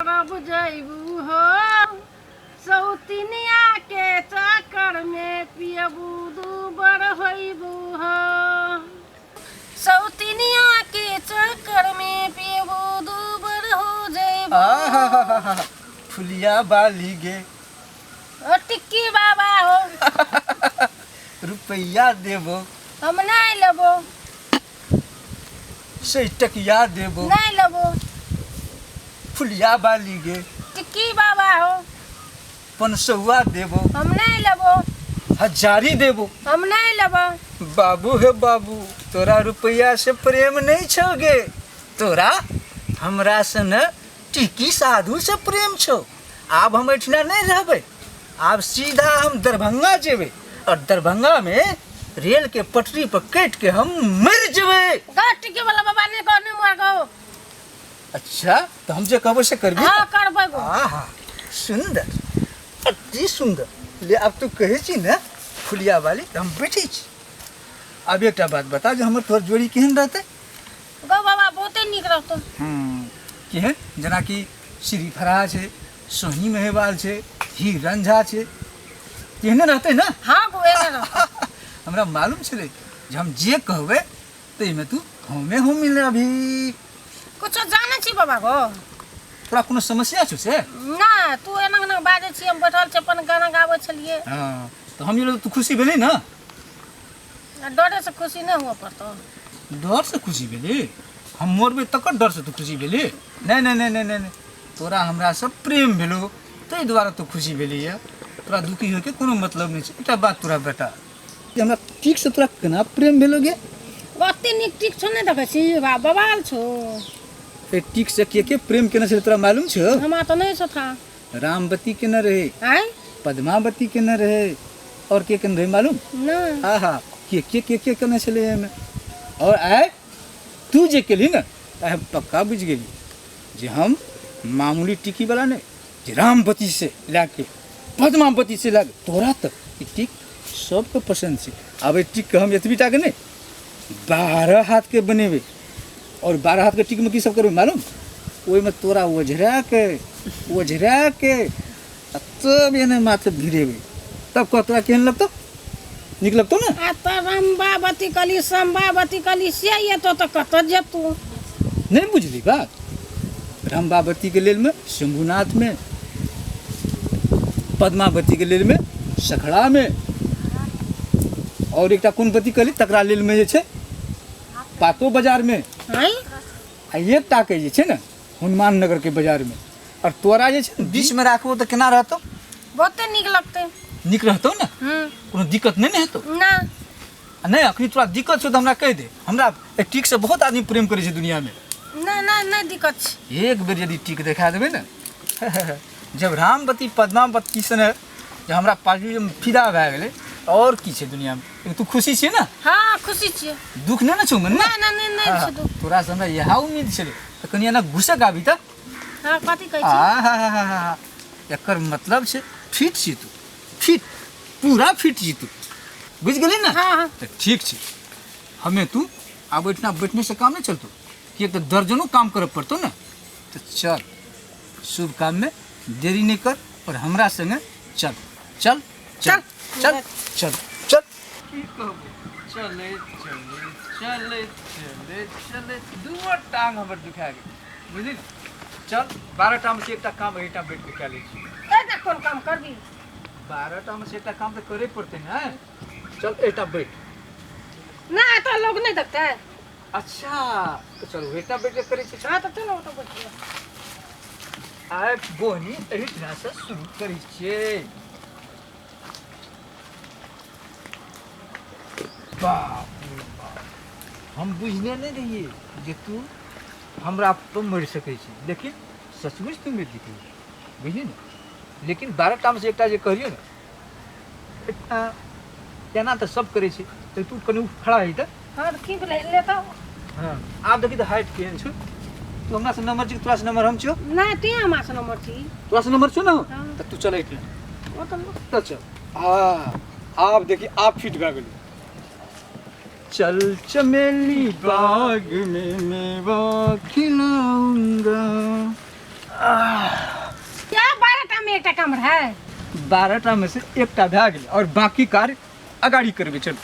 करब जैबू हो सौतिनिया के चक्कर में पियबू दूबर होइबू हो सौतिनिया के चक्कर में पियबू दूबर हो जैबू। फुलिया बाली गे ओ टिक्की बाबा हो रुपया देबो हम नहीं लेबो 100 टकिया देबो नहीं लेबो फुलिया बाली गे टिक्की बाबा हो 500 देबो हम नहीं लेबो 1000 देबो हम नहीं लेबो। बाबू हे बाबू तोरा रुपया से प्रेम नहीं छोगे तोरा हमरा से न टिक्की साधु से प्रेम छो। आब हम एठना नहीं रहबे आब सीधा हम दरभंगा जेबे और दरभंगा में रेल के पटरी पर कट के हम मर जेबे। टिक्की वाला बाबा ने कहने मर गो। अच्छा तो हम जे कहबो से करबी। हां करबै गो। आहा सुंदर अति सुंदर ले अब तू कहे छी ना फुलिया वाली तो हम बैठे छी। अब एकटा बात बता जे हमर तोर जोड़ी केहन रहते गो बाबा बहुते निक रहतो। केहन जना कि श्रीफरा छै सोहनी मेहवाल छै हीरन झा छै केहने रहते ना। हां गो एने रहतो हमरा मालूम छले जे हम जे कहबे तै में तू हमें हम मिले अभी कुछ जाने छी बाबा गो तोरा कोनो समस्या छौ से ना तू एना ना बाजे छी हम बैठल छी अपन गाना गाबै छलिए। हां तो हम ये तू खुशी भेली ना डरे से खुशी नहीं हुआ पड़तो डर से खुशी भेली हम मोरबे तकर डर से तू खुशी भेली नहीं नहीं नहीं नहीं नहीं तोरा हमरा से प्रेम भेलो तै द्वारा तो खुशी भेली है तोरा दुखी होके कोनो मतलब नहीं छै। एकटा बात तोरा बेटा हमरा ठीक से तोरा केना प्रेम भेलोगे ओते निक टिक छो नहीं देखै छी बवाल छो ए टिक से के प्रेम केना छै तोरा मालूम छौ। हमरा तो नहीं छो था रामवती केना रहे हैं पद्मावती केना रहे और के केना रहे मालूम ना। आहा के केना छले एमे और आय तू जे केली ना आय पक्का बुझ गेली जे हम मामूली टिकी वाला नहीं जे रामवती से लाके पद्मावती से लाके तोरा तक ई टिक सबके पसंद छै। अब ई टिक के हम एतबी टा के नहीं 12 हाथ के बनेबे और 12 हाथ के टिक में की सब करबे मालूम ओइ में तोरा ओझरा के तब एने माथे भिड़ेबे तब कह तोरा केहन लगतो निक लगतो ना। आ तो रंबावती कली संबावती कली से ये तो कत जेतू नहीं बुझली बात रंबावती के लेल में शंभुनाथ में पद्मावती के लेल में सखड़ा में और एकटा कुंभवती कली तकरा लेल में जे छै पातो बाजार में हैं आ एकटा के जे छै ना हनुमान नगर के बाजार में और तोरा जे छै बीच में राखबो तो केना रहतो बहुते निक लगते निक रहतो ना कोनो दिक्कत नहीं हेतो ना। नहीं अखनी तोरा दिक्कत छौ तो हमरा कह दे हमरा टिक से बहुत आदमी प्रेम करे छै दुनिया में ना ना ना दिक्कत छै। एक बेर यदि टिक देखा देबे ना जब रामवती पद्मावती से ने जब हमरा पार्टी में फिदा भए गेलै और की छै दुनिया में तू खुशी छियै ना। हां खुशी छियै दुख नहीं ना छौ मन ना ना नहीं नहीं छै दुख तोरा से हमरा यह उम्मीद छलै त कनिया ना घुसक आबी त हां कथि कहै छी आहा एकर मतलब छै फिट छी तू फिट पूरा फिट छी तू बुझ गेली ना। हां त ठीक छै हमें तू अब इतना बैठने से काम नहीं चलतो कि तो दर्जनों काम करे पड़तो ना तो चल शुभ काम में देरी नहीं कर और हमरा संगे चल चल चल चल चल चल चले चले चले चले चले दुआ टांग हमर दुखा गेल बुझली चल 12 टा में से एकटा काम एटा बैठ के कर ले छी एटा कोन काम करबी 12 टा में से एकटा काम तो करे पड़ते ना चल एटा बैठ ना तो लोग नहीं देखते हैं। अच्छा तो चलो बेटा बेटे करे छे हाँ तो चलो तो बैठिए आय बोनी एहिठना से शुरू करी छे बाप रे बाप हम बुझने नहीं रहिए जे तू हमरा तो मर सके छी लेकिन सचमुच तू मर जीती बुझली ना लेकिन 12 टा में से एकटा जे करियो ना इतना केना तो सब करे छे तो तू कनु खड़ा है त हाँ तो की लेता हां आप देखी तो हाइट केहन छ तू हमरा से नंबर छी तोरा से नंबर हम छियो ना ते हमरा से नंबर छी तोरा से नंबर छो ना हाँ। त तू चल इठले वो तो चल हां आप देखी आप फिट भए गेली चल चमेली बाग में मेवा खिलाऊंगा टा काम रहे? 12टा में से एकटा भए गेल और बाकी कार्य अगाड़ी करबे। चल